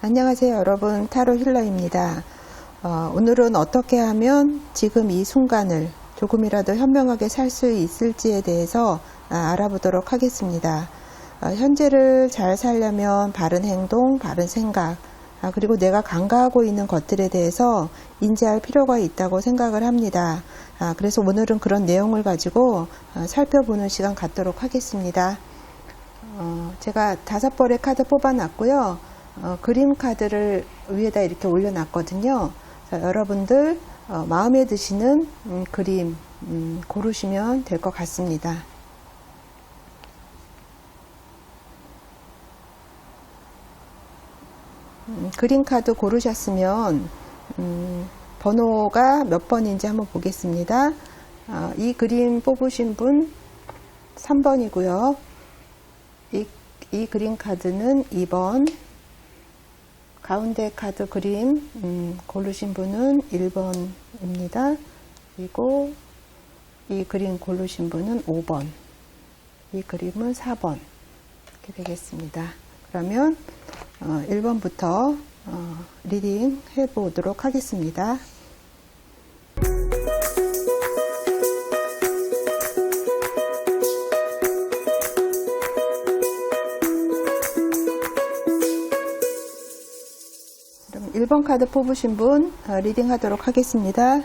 안녕하세요 여러분, 타로 힐러입니다. 오늘은 어떻게 하면 지금 이 순간을 조금이라도 현명하게 살 수 있을지에 대해서 알아보도록 하겠습니다. 현재를 잘 살려면 바른 행동, 바른 생각, 그리고 내가 간과하고 있는 것들에 대해서 인지할 필요가 있다고 생각을 합니다. 그래서 오늘은 그런 내용을 가지고 살펴보는 시간 갖도록 하겠습니다. 제가 5벌의 카드 뽑아놨고요. 그림 카드를 위에다 이렇게 올려놨거든요. 여러분들 마음에 드시는 그림 고르시면 될 것 같습니다. 그림 카드 고르셨으면 번호가 몇 번인지 한번 보겠습니다. 이 그림 뽑으신 분 3번이고요. 이 그림 카드는 2번, 가운데 카드 그림 고르신 분은 1번입니다. 그리고 이 그림 고르신 분은 5번, 이 그림은 4번 이렇게 되겠습니다. 그러면 1번부터 리딩 해보도록 하겠습니다. 그럼 1번 카드 뽑으신 분 리딩 하도록 하겠습니다.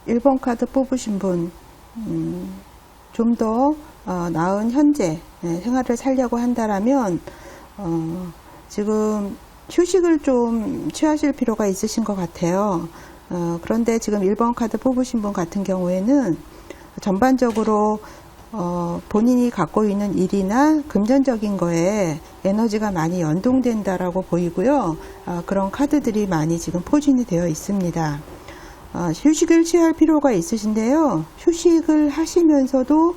일 번 카드 뽑으신 분, 좀 더 나은 현재 생활을 살려고 한다라면 지금 휴식을 좀 취하실 필요가 있으신 것 같아요. 그런데 지금 1번 카드 뽑으신 분 같은 경우에는 전반적으로 본인이 갖고 있는 일이나 금전적인 거에 에너지가 많이 연동된다라고 보이고요. 그런 카드들이 많이 지금 포진이 되어 있습니다. 휴식을 취할 필요가 있으신데요. 휴식을 하시면서도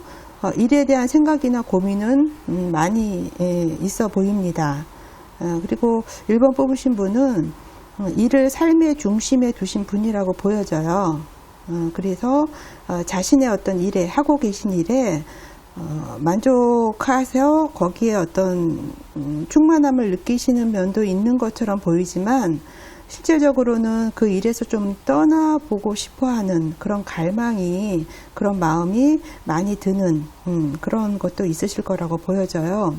일에 대한 생각이나 고민은 많이 있어 보입니다. 그리고 1번 뽑으신 분은 일을 삶의 중심에 두신 분이라고 보여져요. 그래서 자신의 어떤 일에, 하고 계신 일에 만족하셔서 거기에 어떤 충만함을 느끼시는 면도 있는 것처럼 보이지만 실질적으로는 그 일에서 좀 떠나보고 싶어하는 그런 갈망이, 그런 마음이 많이 드는 그런 것도 있으실 거라고 보여져요.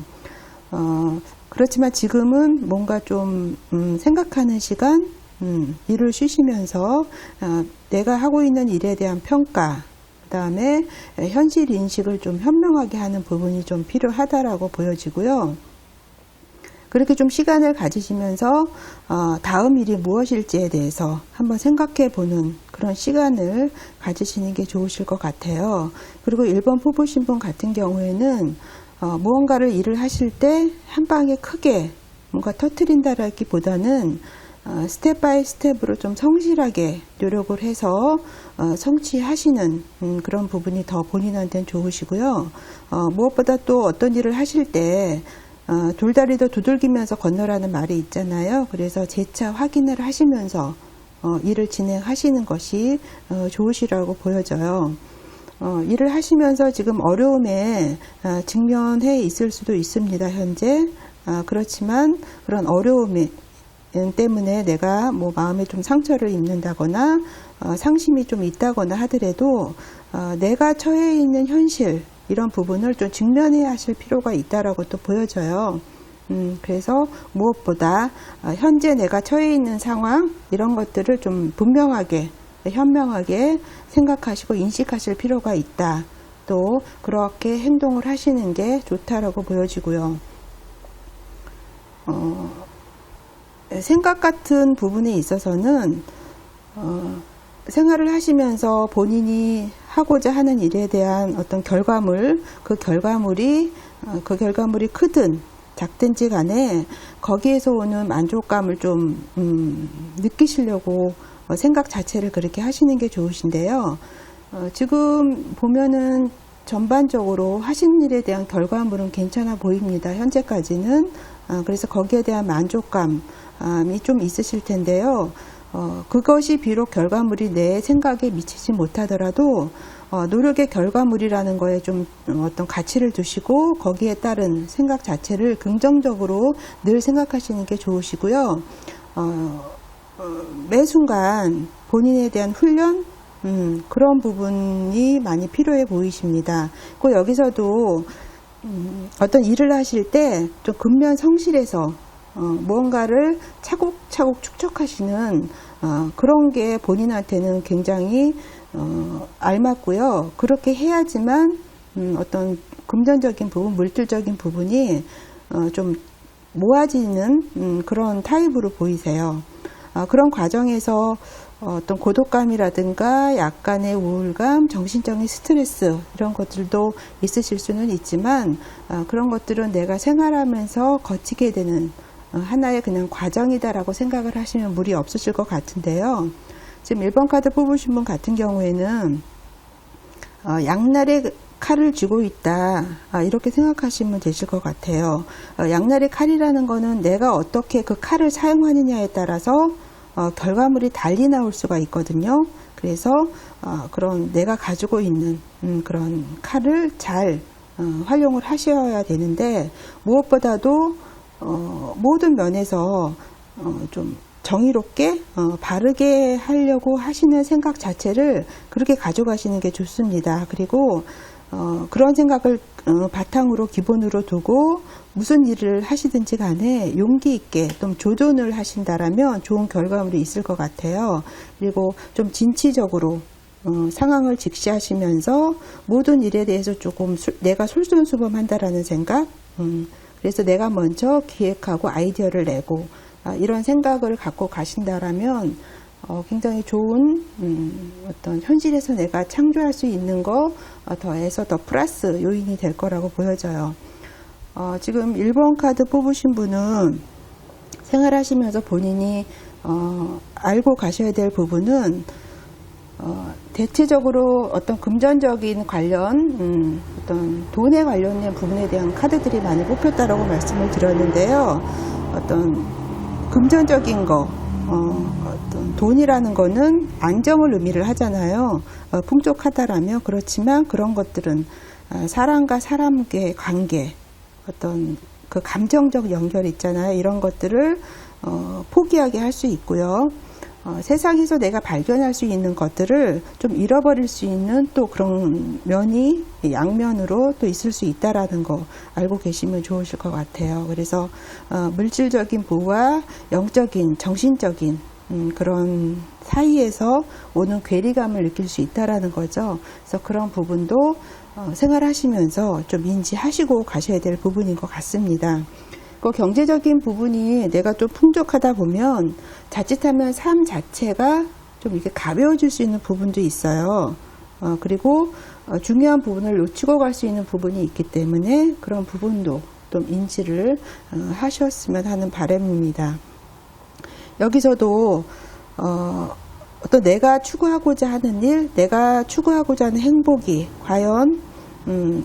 그렇지만 지금은 뭔가 좀 생각하는 시간, 일을 쉬시면서 내가 하고 있는 일에 대한 평가, 그 다음에 현실 인식을 좀 현명하게 하는 부분이 좀 필요하다라고 보여지고요. 그렇게 좀 시간을 가지시면서 다음 일이 무엇일지에 대해서 한번 생각해 보는 그런 시간을 가지시는 게 좋으실 것 같아요. 그리고 1번 뽑으신 분 같은 경우에는 무언가를 일을 하실 때 한 방에 크게 뭔가 터트린다라기보다는 스텝 바이 스텝으로 좀 성실하게 노력을 해서 성취하시는 그런 부분이 더 본인한테는 좋으시고요. 무엇보다 또 어떤 일을 하실 때 돌다리도 두들기면서 건너라는 말이 있잖아요. 그래서 재차 확인을 하시면서 일을 진행하시는 것이 좋으시라고 보여져요. 일을 하시면서 지금 어려움에 직면해 있을 수도 있습니다. 현재. 그렇지만 그런 어려움 때문에 내가 뭐 마음에 좀 상처를 입는다거나 상심이 좀 있다거나 하더라도 내가 처해 있는 현실, 이런 부분을 좀 직면해야 하실 필요가 있다라고 또 보여져요. 그래서 무엇보다 현재 내가 처해 있는 상황, 이런 것들을 좀 분명하게, 현명하게 생각하시고 인식하실 필요가 있다. 또 그렇게 행동을 하시는 게 좋다라고 보여지고요. 생각 같은 부분에 있어서는 생활을 하시면서 본인이 하고자 하는 일에 대한 어떤 결과물, 그 결과물이 크든 작든지 간에 거기에서 오는 만족감을 좀 느끼시려고 생각 자체를 그렇게 하시는 게 좋으신데요. 지금 보면은 전반적으로 하신 일에 대한 결과물은 괜찮아 보입니다. 현재까지는. 그래서 거기에 대한 만족감이 좀 있으실 텐데요. 그것이 비록 결과물이 내 생각에 미치지 못하더라도 노력의 결과물이라는 거에 좀 어떤 가치를 두시고 거기에 따른 생각 자체를 긍정적으로 늘 생각하시는 게 좋으시고요. 매 순간 본인에 대한 훈련, 그런 부분이 많이 필요해 보이십니다. 그 여기서도 어떤 일을 하실 때 좀 근면 성실해서 무언가를 차곡차곡 축적하시는 그런 게 본인한테는 굉장히 알맞고요. 그렇게 해야지만 어떤 금전적인 부분, 물질적인 부분이 좀 모아지는 그런 타입으로 보이세요. 그런 과정에서 어떤 고독감이라든가 약간의 우울감, 정신적인 스트레스 이런 것들도 있으실 수는 있지만 그런 것들은 내가 생활하면서 거치게 되는 하나의 그냥 과정이다라고 생각을 하시면 무리 없으실 것 같은데요. 지금 1번 카드 뽑으신 분 같은 경우에는 양날의 칼을 쥐고 있다, 이렇게 생각하시면 되실 것 같아요. 양날의 칼이라는 거는 내가 어떻게 그 칼을 사용하느냐에 따라서 결과물이 달리 나올 수가 있거든요. 그래서 그런 내가 가지고 있는 그런 칼을 잘 활용을 하셔야 되는데, 무엇보다도 모든 면에서 좀 정의롭게 바르게 하려고 하시는 생각 자체를 그렇게 가져가시는 게 좋습니다. 그리고 그런 생각을 바탕으로 기본으로 두고 무슨 일을 하시든지 간에 용기 있게 좀 조존을 하신다라면 좋은 결과물이 있을 것 같아요. 그리고 좀 진취적으로 상황을 직시하시면서 모든 일에 대해서 조금 내가 솔선수범한다라는 생각, 그래서 내가 먼저 기획하고 아이디어를 내고 이런 생각을 갖고 가신다라면 굉장히 좋은 어떤 현실에서 내가 창조할 수 있는 거 더해서 더 플러스 요인이 될 거라고 보여져요. 지금 1번 카드 뽑으신 분은 생활하시면서 본인이 알고 가셔야 될 부분은 대체적으로 어떤 금전적인 관련, 어떤 돈에 관련된 부분에 대한 카드들이 많이 뽑혔다라고 말씀을 드렸는데요. 어떤 금전적인 거, 어떤 돈이라는 거는 안정을 의미를 하잖아요. 풍족하다라면. 그렇지만 그런 것들은 사람과 사람의 관계, 어떤 그 감정적 연결 있잖아요. 이런 것들을 포기하게 할 수 있고요. 세상에서 내가 발견할 수 있는 것들을 좀 잃어버릴 수 있는 또 그런 면이 양면으로 또 있을 수 있다라는 거 알고 계시면 좋으실 것 같아요. 그래서 물질적인 부와 영적인, 정신적인 그런 사이에서 오는 괴리감을 느낄 수 있다라는 거죠. 그래서 그런 부분도 생활하시면서 좀 인지하시고 가셔야 될 부분인 것 같습니다. 그 경제적인 부분이 내가 좀 풍족하다 보면 자칫하면 삶 자체가 좀 이렇게 가벼워질 수 있는 부분도 있어요. 그리고 중요한 부분을 놓치고 갈 수 있는 부분이 있기 때문에 그런 부분도 좀 인지를 하셨으면 하는 바람입니다. 여기서도 어떤 내가 추구하고자 하는 일, 내가 추구하고자 하는 행복이 과연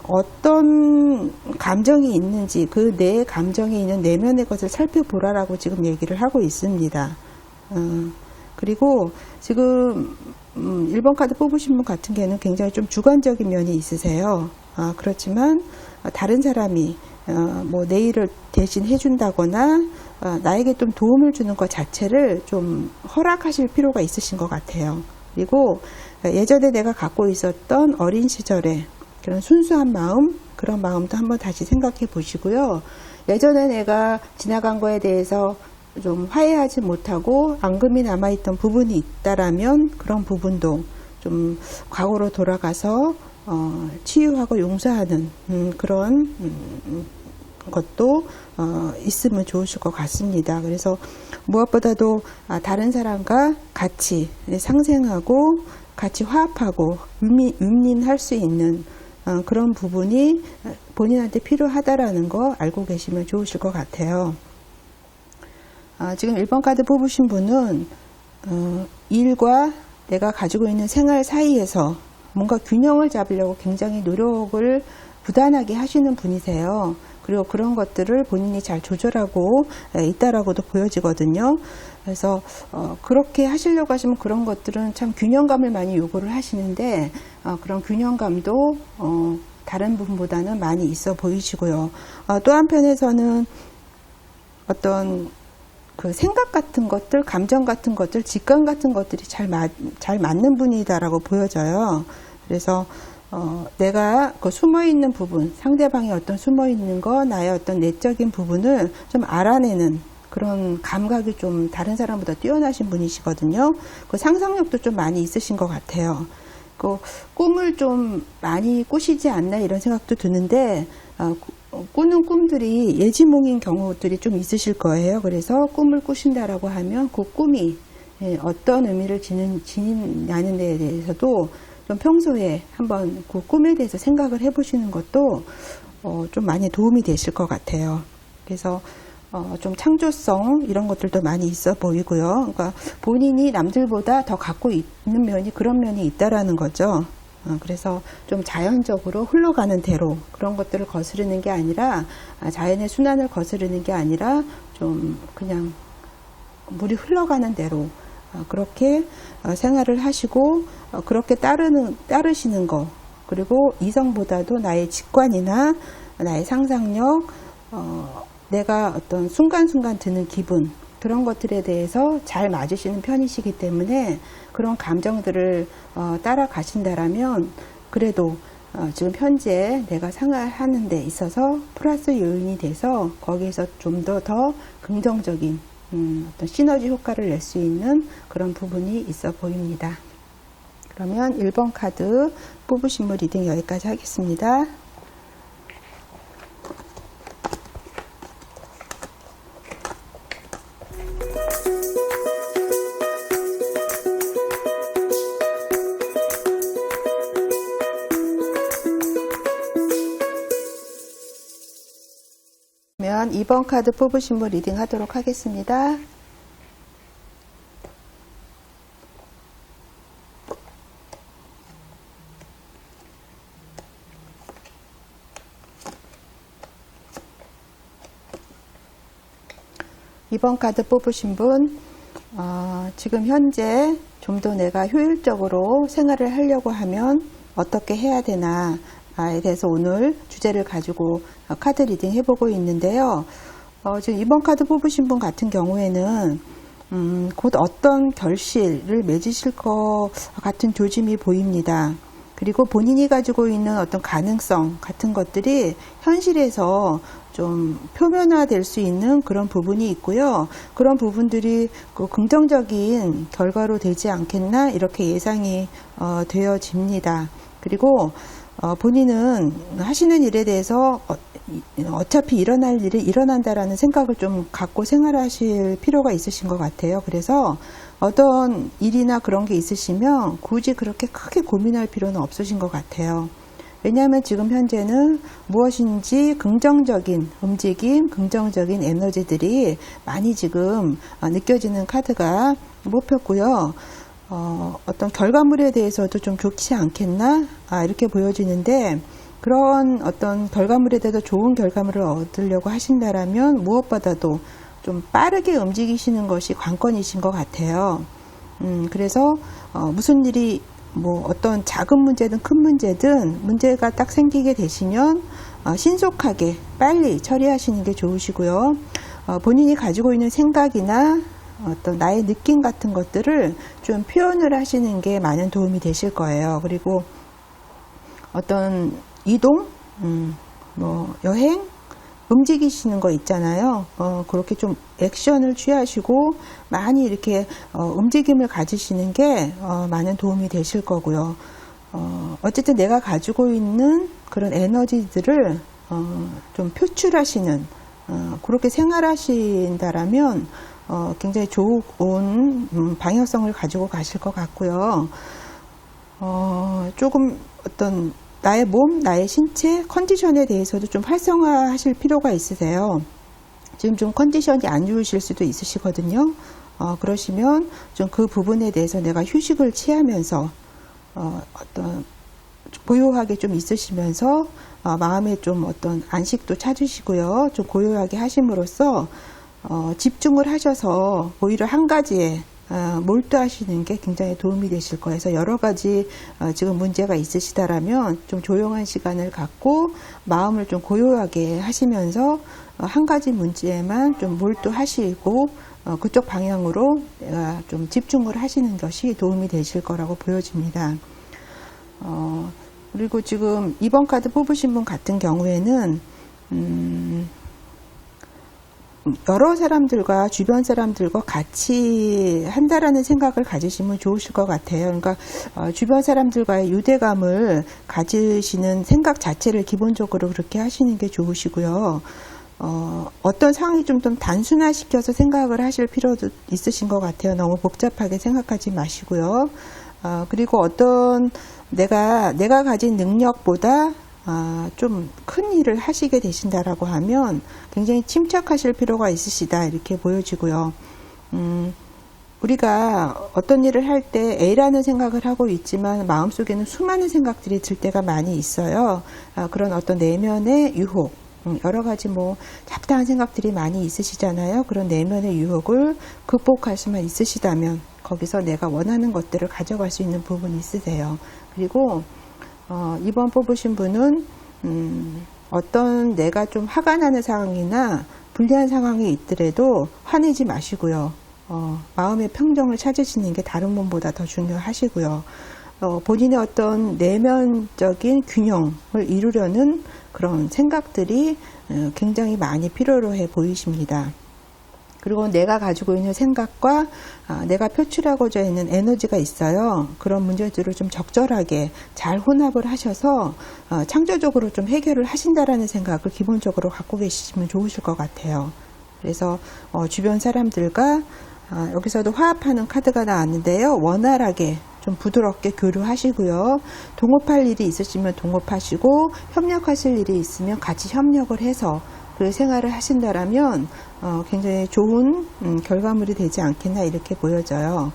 어떤 감정이 있는지 그 내 감정에 있는 내면의 것을 살펴보라라고 지금 얘기를 하고 있습니다. 그리고 지금 1번 카드 뽑으신 분 같은 경우는 굉장히 좀 주관적인 면이 있으세요. 그렇지만 다른 사람이 뭐 내 일을 대신 해준다거나 나에게 좀 도움을 주는 것 자체를 좀 허락하실 필요가 있으신 것 같아요. 그리고 예전에 내가 갖고 있었던 어린 시절에 그런 순수한 마음, 그런 마음도 한번 다시 생각해 보시고요. 예전에 내가 지나간 거에 대해서 좀 화해하지 못하고 앙금이 남아있던 부분이 있다라면 그런 부분도 좀 과거로 돌아가서 치유하고 용서하는 그런 것도 있으면 좋으실 것 같습니다. 그래서 무엇보다도 다른 사람과 같이 상생하고 같이 화합하고 윈윈할 수 있는 그런 부분이 본인한테 필요하다라는 거 알고 계시면 좋으실 것 같아요. 지금 1번 카드 뽑으신 분은 일과 내가 가지고 있는 생활 사이에서 뭔가 균형을 잡으려고 굉장히 노력을 부단하게 하시는 분이세요. 그리고 그런 것들을 본인이 잘 조절하고 있다라고도 보여지거든요. 그래서 그렇게 하시려고 하시면 그런 것들은 참 균형감을 많이 요구를 하시는데 그런 균형감도 다른 분보다는 많이 있어 보이시고요. 또 한편에서는 어떤 그 생각 같은 것들, 감정 같은 것들, 직감 같은 것들이 잘 맞는 분이다라고 보여져요. 그래서 내가 그 숨어있는 부분, 상대방의 어떤 숨어있는 거, 나의 어떤 내적인 부분을 좀 알아내는 그런 감각이 좀 다른 사람보다 뛰어나신 분이시거든요. 그 상상력도 좀 많이 있으신 것 같아요. 그 꿈을 좀 많이 꾸시지 않나 이런 생각도 드는데 꾸는 꿈들이 예지몽인 경우들이 좀 있으실 거예요. 그래서 꿈을 꾸신다라고 하면 그 꿈이 어떤 의미를 지니냐는 데에 대해서도 좀 평소에 한번 그 꿈에 대해서 생각을 해보시는 것도 좀 많이 도움이 되실 것 같아요. 그래서 좀 창조성 이런 것들도 많이 있어 보이고요. 그러니까 본인이 남들보다 더 갖고 있는 면이 그런 면이 있다라는 거죠. 그래서 좀 자연적으로 흘러가는 대로 그런 것들을 거스르는 게 아니라 자연의 순환을 거스르는 게 아니라 좀 그냥 물이 흘러가는 대로 그렇게 생활을 하시고 그렇게 따르시는 거 그리고 이성보다도 나의 직관이나 나의 상상력 내가 어떤 순간순간 드는 기분 그런 것들에 대해서 잘 맞으시는 편이시기 때문에 그런 감정들을 따라가신다라면 그래도 지금 현재 내가 생활하는 데 있어서 플러스 요인이 돼서 거기에서 좀 더 긍정적인 어떤 시너지 효과를 낼 수 있는 그런 부분이 있어 보입니다. 그러면 1번 카드 뽑으신 분 리딩 여기까지 하겠습니다. 그러면 2번 카드 뽑으신 분 리딩 하도록 하겠습니다. 이번 카드 뽑으신 분 지금 현재 좀 더 내가 효율적으로 생활을 하려고 하면 어떻게 해야 되나 에 대해서 오늘 주제를 가지고 카드 리딩 해보고 있는데요. 지금 이번 카드 뽑으신 분 같은 경우에는 곧 어떤 결실을 맺으실 것 같은 조짐이 보입니다. 그리고 본인이 가지고 있는 어떤 가능성 같은 것들이 현실에서 좀 표면화될 수 있는 그런 부분이 있고요. 그런 부분들이 그 긍정적인 결과로 되지 않겠나 이렇게 예상이 되어집니다. 그리고 본인은 하시는 일에 대해서 어차피 일어날 일이 일어난다라는 생각을 좀 갖고 생활하실 필요가 있으신 것 같아요. 그래서 어떤 일이나 그런 게 있으시면 굳이 그렇게 크게 고민할 필요는 없으신 것 같아요. 왜냐하면 지금 현재는 무엇인지 긍정적인 움직임, 긍정적인 에너지들이 많이 지금 느껴지는 카드가 뽑혔고요. 어떤 결과물에 대해서도 좀 좋지 않겠나? 이렇게 보여지는데 그런 어떤 결과물에 대해서 좋은 결과물을 얻으려고 하신다라면 무엇보다도 좀 빠르게 움직이시는 것이 관건이신 것 같아요. 그래서 무슨 일이 뭐 어떤 작은 문제든 큰 문제든 문제가 딱 생기게 되시면 신속하게 빨리 처리하시는 게 좋으시고요. 본인이 가지고 있는 생각이나 어떤 나의 느낌 같은 것들을 좀 표현을 하시는 게 많은 도움이 되실 거예요. 그리고 어떤 이동, 뭐 여행, 움직이시는 거 있잖아요. 그렇게 좀 액션을 취하시고 많이 이렇게 움직임을 가지시는 게 많은 도움이 되실 거고요. 어쨌든 내가 가지고 있는 그런 에너지들을 좀 표출하시는 그렇게 생활하신다라면 굉장히 좋은 방향성을 가지고 가실 것 같고요. 조금 어떤 나의 몸, 나의 신체 컨디션에 대해서도 좀 활성화하실 필요가 있으세요. 지금 좀 컨디션이 안 좋으실 수도 있으시거든요. 그러시면 좀 그 부분에 대해서 내가 휴식을 취하면서 어떤 고요하게 좀 있으시면서 마음에 좀 어떤 안식도 찾으시고요. 좀 고요하게 하심으로써 집중을 하셔서 오히려 한 가지에 몰두하시는 게 굉장히 도움이 되실 거예요. 그래서 여러 가지 지금 문제가 있으시다라면 좀 조용한 시간을 갖고 마음을 좀 고요하게 하시면서 한 가지 문제에만 좀 몰두하시고 그쪽 방향으로 내가 좀 집중을 하시는 것이 도움이 되실 거라고 보여집니다. 그리고 지금 2번 카드 뽑으신 분 같은 경우에는 여러 사람들과 주변 사람들과 같이 한다라는 생각을 가지시면 좋으실 것 같아요. 그러니까 주변 사람들과의 유대감을 가지시는 생각 자체를 기본적으로 그렇게 하시는 게 좋으시고요. 어떤 상황이 좀 단순화시켜서 생각을 하실 필요도 있으신 것 같아요. 너무 복잡하게 생각하지 마시고요. 그리고 어떤 내가 가진 능력보다 좀 큰 일을 하시게 되신다라고 하면 굉장히 침착하실 필요가 있으시다 이렇게 보여지고요. 우리가 어떤 일을 할 때 A라는 생각을 하고 있지만 마음속에는 수많은 생각들이 들 때가 많이 있어요. 그런 어떤 내면의 유혹, 여러 가지 잡다한 생각들이 많이 있으시잖아요. 그런 내면의 유혹을 극복할 수만 있으시다면 거기서 내가 원하는 것들을 가져갈 수 있는 부분이 있으세요. 그리고 2번 뽑으신 분은 어떤 내가 좀 화가 나는 상황이나 불리한 상황이 있더라도 화내지 마시고요. 마음의 평정을 찾으시는 게 다른 분보다 더 중요하시고요. 본인의 어떤 내면적인 균형을 이루려는 그런 생각들이 굉장히 많이 필요로 해 보이십니다. 그리고 내가 가지고 있는 생각과 내가 표출하고자 있는 에너지가 있어요. 그런 문제들을 좀 적절하게 잘 혼합을 하셔서 창조적으로 좀 해결을 하신다라는 생각을 기본적으로 갖고 계시면 좋으실 것 같아요. 그래서 주변 사람들과 여기서도 화합하는 카드가 나왔는데요. 원활하게 좀 부드럽게 교류하시고요. 동업할 일이 있으시면 동업하시고 협력하실 일이 있으면 같이 협력을 해서 그 생활을 하신다라면 굉장히 좋은 결과물이 되지 않겠나 이렇게 보여져요.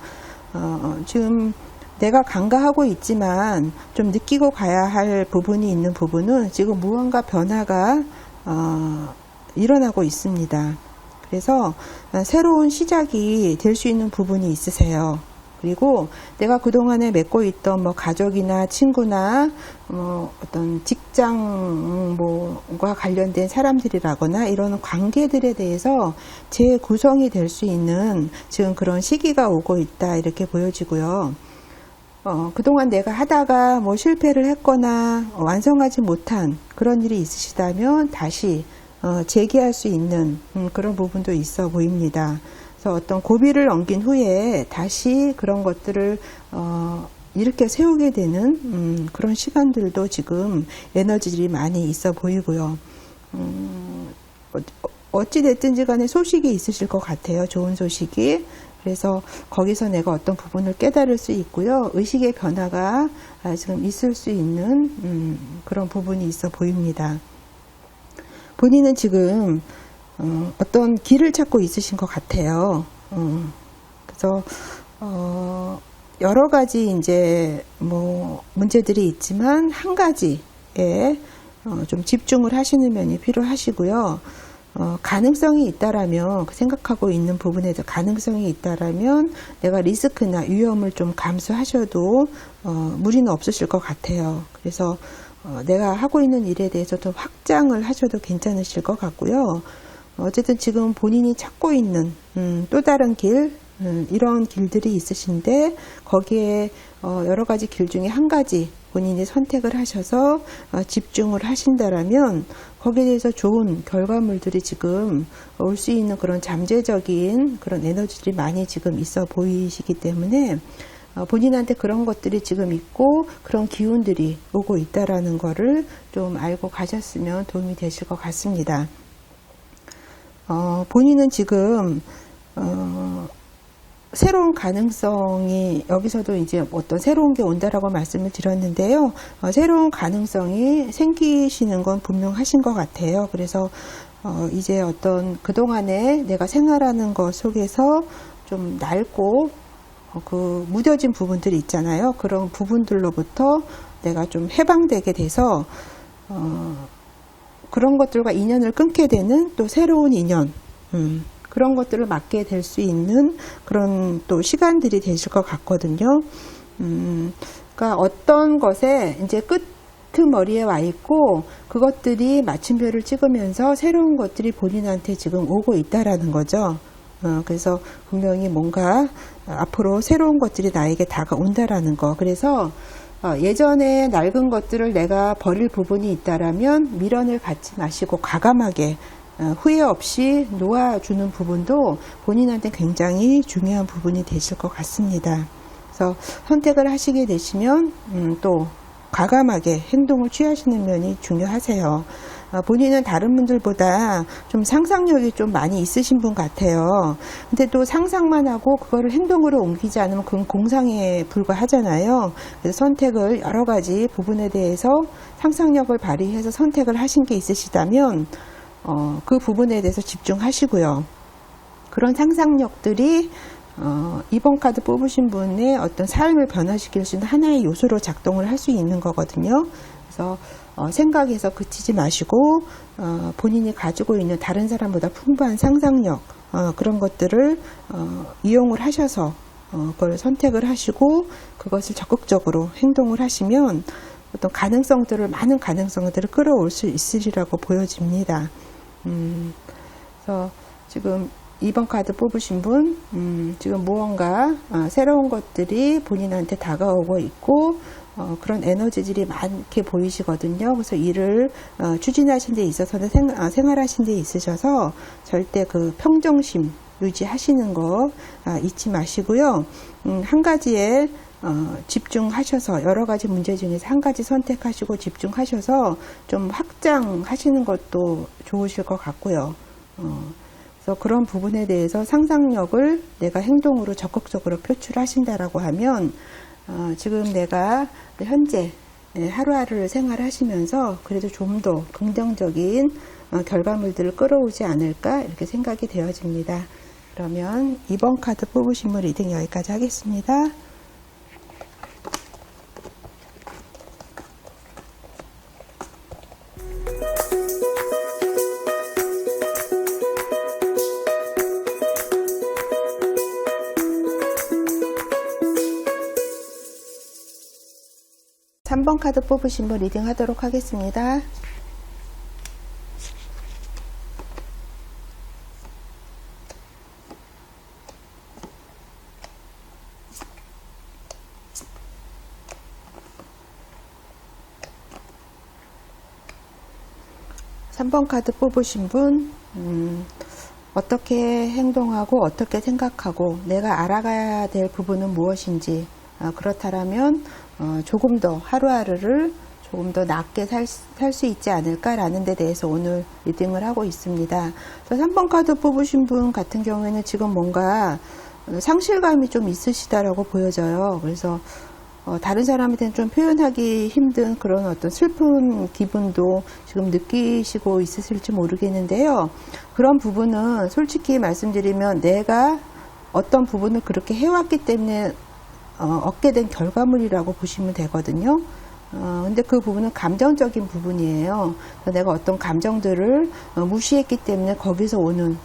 지금 내가 간과하고 있지만 좀 느끼고 가야 할 부분이 있는 부분은 지금 무언가 변화가 일어나고 있습니다. 그래서 새로운 시작이 될 수 있는 부분이 있으세요. 그리고 내가 그동안에 맺고 있던 가족이나 친구나 어떤 직장과 관련된 사람들이라거나 이런 관계들에 대해서 재구성이 될 수 있는 지금 그런 시기가 오고 있다 이렇게 보여지고요. 그동안 내가 하다가 실패를 했거나 완성하지 못한 그런 일이 있으시다면 다시 재기할 수 있는 그런 부분도 있어 보입니다. 그래서 어떤 고비를 넘긴 후에 다시 그런 것들을 일으켜 세우게 되는 그런 시간들도 지금 에너지들이 많이 있어 보이고요. 어찌됐든지 간에 소식이 있으실 것 같아요. 좋은 소식이. 그래서 거기서 내가 어떤 부분을 깨달을 수 있고요. 의식의 변화가 지금 있을 수 있는 그런 부분이 있어 보입니다. 본인은 지금 어떤 길을 찾고 있으신 것 같아요. 그래서 여러 가지 이제 문제들이 있지만 한 가지에 좀 집중을 하시는 면이 필요하시고요. 가능성이 있다라면 생각하고 있는 부분에 대해서 가능성이 있다라면 내가 리스크나 위험을 좀 감수하셔도 무리는 없으실 것 같아요. 그래서 내가 하고 있는 일에 대해서 좀 확장을 하셔도 괜찮으실 것 같고요. 어쨌든 지금 본인이 찾고 있는 또 다른 길, 이런 길들이 있으신데 거기에 여러 가지 길 중에 한 가지 본인이 선택을 하셔서 집중을 하신다라면 거기에 대해서 좋은 결과물들이 지금 올 수 있는 그런 잠재적인 그런 에너지들이 많이 지금 있어 보이시기 때문에 본인한테 그런 것들이 지금 있고 그런 기운들이 오고 있다라는 거를 좀 알고 가셨으면 도움이 되실 것 같습니다. 본인은 지금 새로운 가능성이 여기서도 이제 어떤 새로운 게 온다라고 말씀을 드렸는데요. 새로운 가능성이 생기시는 건 분명하신 것 같아요. 그래서 이제 어떤 그동안에 내가 생활하는 것 속에서 좀 낡고 그 무뎌진 부분들이 있잖아요. 그런 부분들로부터 내가 좀 해방되게 돼서 그런 것들과 인연을 끊게 되는 또 새로운 인연, 그런 것들을 맞게 될 수 있는 그런 또 시간들이 되실 것 같거든요. 그러니까 어떤 것에 이제 끄트머리에 와 있고 그것들이 마침표를 찍으면서 새로운 것들이 본인한테 지금 오고 있다라는 거죠. 그래서 분명히 뭔가 앞으로 새로운 것들이 나에게 다가온다라는 거. 그래서 예전에 낡은 것들을 내가 버릴 부분이 있다라면 미련을 갖지 마시고 과감하게 후회 없이 놓아주는 부분도 본인한테 굉장히 중요한 부분이 되실 것 같습니다. 그래서 선택을 하시게 되시면 또 과감하게 행동을 취하시는 면이 중요하세요. 본인은 다른 분들보다 좀 상상력이 좀 많이 있으신 분 같아요. 근데 또 상상만 하고 그거를 행동으로 옮기지 않으면 그건 공상에 불과하잖아요. 그래서 선택을 여러 가지 부분에 대해서 상상력을 발휘해서 선택을 하신 게 있으시다면 그 부분에 대해서 집중하시고요. 그런 상상력들이 이번 카드 뽑으신 분의 어떤 삶을 변화시킬 수 있는 하나의 요소로 작동을 할 수 있는 거거든요. 그래서 생각에서 그치지 마시고 본인이 가지고 있는 다른 사람보다 풍부한 상상력 그런 것들을 이용을 하셔서 그걸 선택을 하시고 그것을 적극적으로 행동을 하시면 어떤 가능성들을 많은 가능성들을 끌어올 수 있으리라고 보여집니다. 그래서 지금 2번 카드 뽑으신 분, 지금 무언가 새로운 것들이 본인한테 다가오고 있고 그런 에너지들이 많게 보이시거든요. 그래서 일을 추진하신 데 있어서는 생활하신 데 있으셔서 절대 그 평정심 유지하시는 거 잊지 마시고요. 한 가지에 집중하셔서 여러 가지 문제 중에서 한 가지 선택하시고 집중하셔서 좀 확장하시는 것도 좋으실 것 같고요. 그래서 그런 부분에 대해서 상상력을 내가 행동으로 적극적으로 표출하신다라고 하면 지금 내가 현재 하루하루를 생활하시면서 그래도 좀 더 긍정적인 결과물들을 끌어오지 않을까 이렇게 생각이 되어집니다. 그러면 2번 카드 뽑으신 분 리딩 여기까지 하겠습니다. 3번 카드 뽑으신 분 리딩 하도록 하겠습니다. 삼 번 카드 뽑으신 분 어떻게 행동하고 어떻게 생각하고 내가 알아가야 될 부분은 무엇인지 그렇다면 조금 더 하루하루를 조금 더 낫게 살 수 있지 않을까라는 데 대해서 오늘 리딩을 하고 있습니다. 3번 카드 뽑으신 분 같은 경우에는 지금 뭔가 상실감이 좀 있으시다라고 보여져요. 그래서 다른 사람한테는 좀 표현하기 힘든 그런 어떤 슬픈 기분도 지금 느끼시고 있으실지 모르겠는데요. 그런 부분은 솔직히 말씀드리면 내가 어떤 부분을 그렇게 해왔기 때문에 얻게 된 결과물이라고 보시면 되거든요. 근데 그 부분은 감정적인 부분이에요. 내가 어떤 감정들을 무시했기 때문에 거기서 오는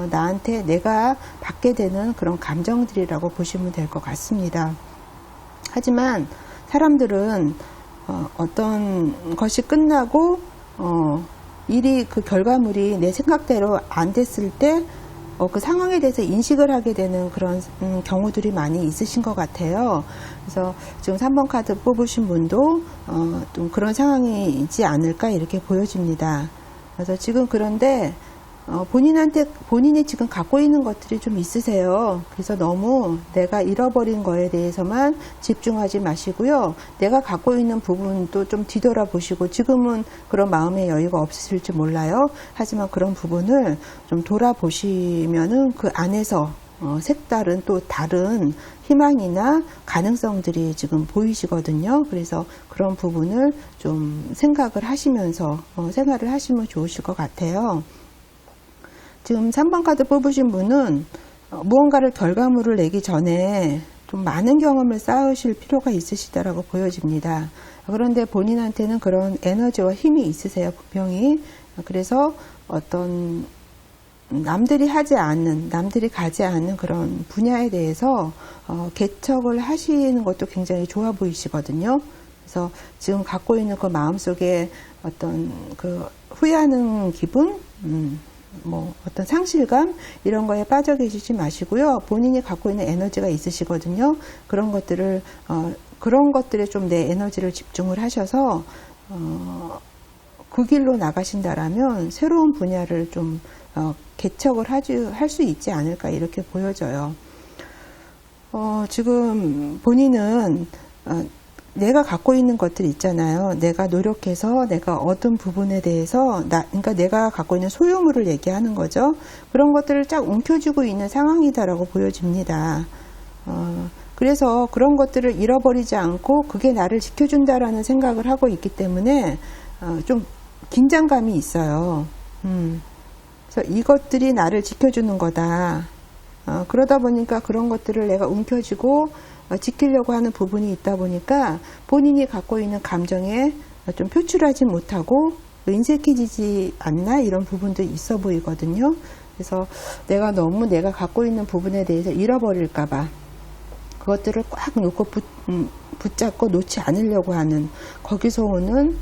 나한테 내가 받게 되는 그런 감정들이라고 보시면 될 것 같습니다. 하지만 사람들은 어떤 것이 끝나고 일이 그 결과물이 내 생각대로 안 됐을 때 그 상황에 대해서 인식을 하게 되는 그런 경우들이 많이 있으신 것 같아요. 그래서 지금 3번 카드 뽑으신 분도 좀 그런 상황이지 않을까 이렇게 보여집니다. 그래서 지금 그런데 본인이 지금 갖고 있는 것들이 좀 있으세요. 그래서 너무 내가 잃어버린 거에 대해서만 집중하지 마시고요. 내가 갖고 있는 부분도 좀 뒤돌아보시고 지금은 그런 마음의 여유가 없으실지 몰라요. 하지만 그런 부분을 좀 돌아보시면은 그 안에서 색다른 또 다른 희망이나 가능성들이 지금 보이시거든요. 그래서 그런 부분을 좀 생각을 하시면서 생활을 하시면 좋으실 것 같아요. 지금 3번 카드 뽑으신 분은 무언가를 결과물을 내기 전에 좀 많은 경험을 쌓으실 필요가 있으시다라고 보여집니다. 그런데 본인한테는 그런 에너지와 힘이 있으세요, 분명히. 그래서 어떤 남들이 하지 않는, 남들이 가지 않는 그런 분야에 대해서 개척을 하시는 것도 굉장히 좋아 보이시거든요. 그래서 지금 갖고 있는 그 마음속에 어떤 그 후회하는 기분, 뭐 어떤 상실감 이런 거에 빠져 계시지 마시고요. 본인이 갖고 있는 에너지가 있으시거든요. 그런 것들을 그런 것들에 좀 내 에너지를 집중을 하셔서 그 길로 나가신다라면 새로운 분야를 좀 개척을 할 수 있지 않을까 이렇게 보여져요. 지금 본인은 내가 갖고 있는 것들 있잖아요. 내가 노력해서 내가 얻은 부분에 대해서 그러니까 내가 갖고 있는 소유물을 얘기하는 거죠. 그런 것들을 쫙 움켜쥐고 있는 상황이다라고 보여집니다. 그래서 그런 것들을 잃어버리지 않고 그게 나를 지켜준다라는 생각을 하고 있기 때문에 좀 긴장감이 있어요. 그래서 이것들이 나를 지켜주는 거다. 그러다 보니까 그런 것들을 내가 움켜쥐고 지키려고 하는 부분이 있다 보니까 본인이 갖고 있는 감정에 좀 표출하지 못하고 인색해지지 않나 이런 부분도 있어 보이거든요. 그래서 내가 너무 내가 갖고 있는 부분에 대해서 잃어버릴까봐 그것들을 꽉 놓고 붙잡고 놓지 않으려고 하는 거기서 오는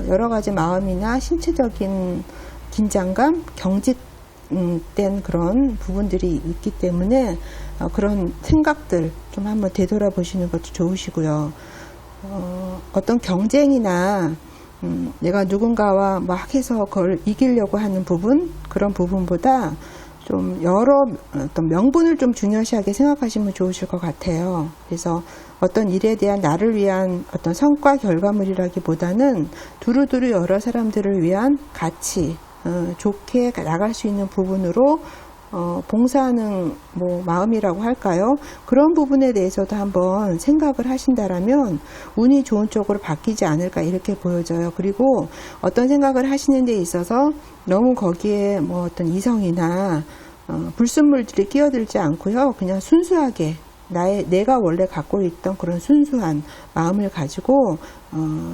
여러 가지 마음이나 신체적인 긴장감, 경직된 그런 부분들이 있기 때문에 그런 생각들 좀 한번 되돌아보시는 것도 좋으시고요. 어떤 경쟁이나 내가 누군가와 막 해서 그걸 이기려고 하는 부분, 그런 부분보다 좀 여러 어떤 명분을 좀 중요시하게 생각하시면 좋으실 것 같아요. 그래서 어떤 일에 대한 나를 위한 어떤 성과 결과물이라기보다는 두루두루 여러 사람들을 위한 가치, 좋게 나갈 수 있는 부분으로 봉사하는 뭐 마음이라고 할까요? 그런 부분에 대해서도 한번 생각을 하신다라면 운이 좋은 쪽으로 바뀌지 않을까 이렇게 보여져요. 그리고 어떤 생각을 하시는 데 있어서 너무 거기에 뭐 어떤 이성이나 불순물들이 끼어들지 않고요. 그냥 순수하게 내가 원래 갖고 있던 그런 순수한 마음을 가지고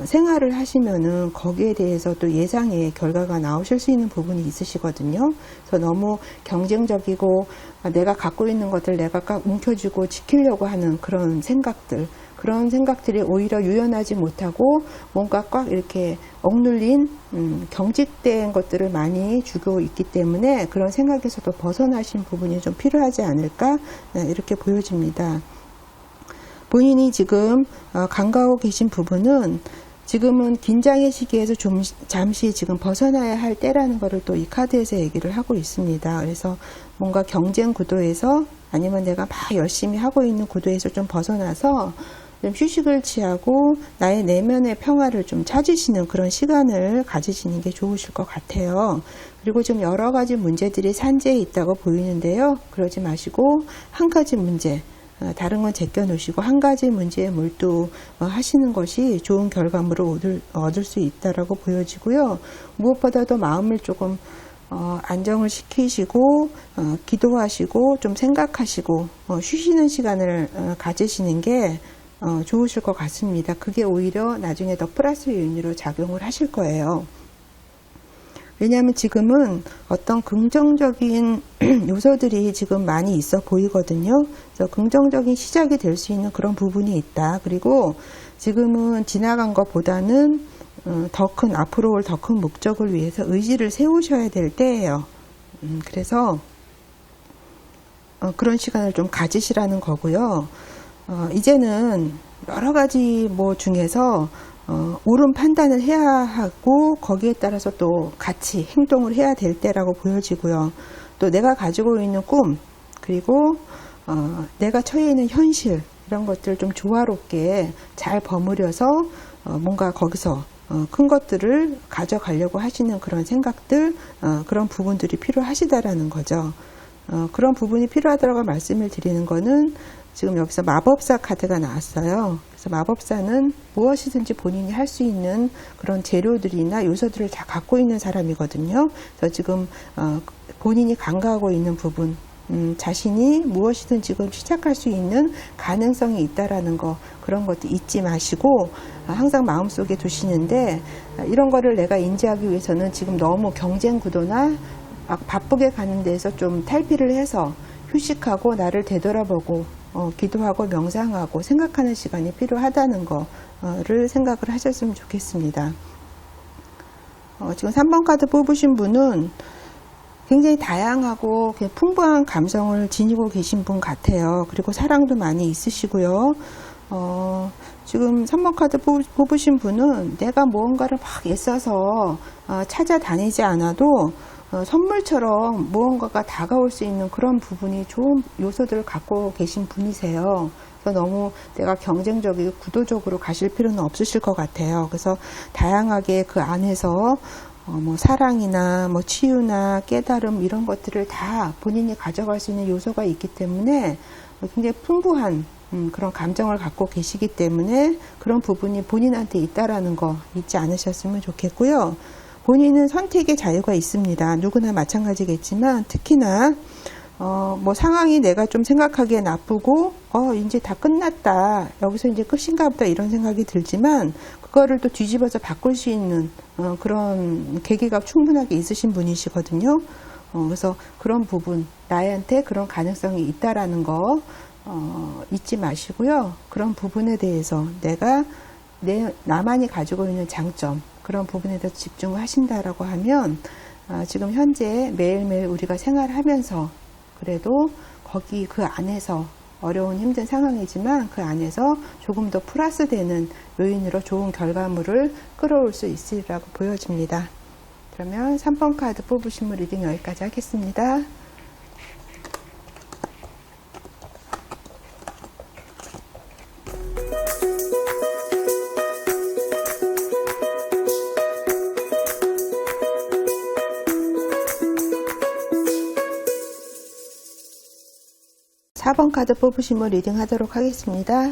생활을 하시면은 거기에 대해서 또 예상의 결과가 나오실 수 있는 부분이 있으시거든요. 그래서 너무 경쟁적이고 내가 갖고 있는 것들 내가 꽉 움켜쥐고 지키려고 하는 그런 생각들이 오히려 유연하지 못하고 뭔가 꽉 이렇게 억눌린 경직된 것들을 많이 주고 있기 때문에 그런 생각에서도 벗어나신 부분이 좀 필요하지 않을까 이렇게 보여집니다. 본인이 지금 간과하고 계신 부분은 지금은 긴장의 시기에서 좀 잠시 지금 벗어나야 할 때라는 것을 또 이 카드에서 얘기를 하고 있습니다. 그래서 뭔가 경쟁 구도에서 아니면 내가 막 열심히 하고 있는 구도에서 좀 벗어나서 좀 휴식을 취하고 나의 내면의 평화를 좀 찾으시는 그런 시간을 가지시는 게 좋으실 것 같아요. 그리고 좀 여러 가지 문제들이 산재해 있다고 보이는데요. 그러지 마시고 한 가지 문제, 다른 건 제껴 놓으시고 한 가지 문제에 몰두하시는 것이 좋은 결과물을 얻을 수 있다라고 보여지고요. 무엇보다도 마음을 조금 안정을 시키시고 기도하시고 좀 생각하시고 쉬시는 시간을 가지시는 게 좋으실 것 같습니다. 그게 오히려 나중에 더 플러스 요인으로 작용을 하실 거예요. 왜냐하면 지금은 어떤 긍정적인 요소들이 지금 많이 있어 보이거든요. 그래서 긍정적인 시작이 될 수 있는 그런 부분이 있다. 그리고 지금은 지나간 것보다는 앞으로 올 더 큰 목적을 위해서 의지를 세우셔야 될 때예요. 그래서 그런 시간을 좀 가지시라는 거고요. 이제는 여러 가지 뭐 중에서 옳은 판단을 해야 하고 거기에 따라서 또 같이 행동을 해야 될 때라고 보여지고요. 또 내가 가지고 있는 꿈 그리고 내가 처해 있는 현실 이런 것들을 좀 조화롭게 잘 버무려서 뭔가 거기서 큰 것들을 가져가려고 하시는 그런 생각들 그런 부분들이 필요하시다라는 거죠. 그런 부분이 필요하다고 말씀을 드리는 거는 지금 여기서 마법사 카드가 나왔어요. 그래서 마법사는 무엇이든지 본인이 할 수 있는 그런 재료들이나 요소들을 다 갖고 있는 사람이거든요. 그래서 지금 본인이 간과하고 있는 부분, 자신이 무엇이든 지금 시작할 수 있는 가능성이 있다라는 거, 그런 것도 잊지 마시고 항상 마음속에 두시는데, 이런 거를 내가 인지하기 위해서는 지금 너무 경쟁 구도나 막 바쁘게 가는 데서 좀 탈피를 해서 휴식하고 나를 되돌아보고 기도하고 명상하고 생각하는 시간이 필요하다는 거를 생각을 하셨으면 좋겠습니다. 지금 3번 카드 뽑으신 분은 굉장히 다양하고 풍부한 감성을 지니고 계신 분 같아요. 그리고 사랑도 많이 있으시고요. 지금 3번 카드 뽑으신 분은 내가 무언가를 막 애써서 찾아다니지 않아도 선물처럼 무언가가 다가올 수 있는 그런 부분이 좋은 요소들을 갖고 계신 분이세요. 그래서 너무 내가 경쟁적이고 구도적으로 가실 필요는 없으실 것 같아요. 그래서 다양하게 그 안에서 뭐 사랑이나 뭐 치유나 깨달음 이런 것들을 다 본인이 가져갈 수 있는 요소가 있기 때문에 굉장히 풍부한 그런 감정을 갖고 계시기 때문에 그런 부분이 본인한테 있다라는 거 잊지 않으셨으면 좋겠고요. 본인은 선택의 자유가 있습니다. 누구나 마찬가지겠지만 특히나 뭐 상황이 내가 좀 생각하기에 나쁘고 이제 다 끝났다, 여기서 이제 끝인가 보다 이런 생각이 들지만 그거를 또 뒤집어서 바꿀 수 있는 그런 계기가 충분하게 있으신 분이시거든요. 그래서 그런 부분, 나한테 그런 가능성이 있다라는 거 잊지 마시고요. 그런 부분에 대해서 내가 나만이 가지고 있는 장점, 그런 부분에 대해서 집중을 하신다라고 하면 지금 현재 매일매일 우리가 생활하면서 그래도 거기 그 안에서 어려운 힘든 상황이지만 그 안에서 조금 더 플러스 되는 요인으로 좋은 결과물을 끌어올 수 있으리라고 보여집니다. 그러면 3번 카드 뽑으신 분 리딩 여기까지 하겠습니다. 사 번 카드 뽑으신 분 리딩 하도록 하겠습니다.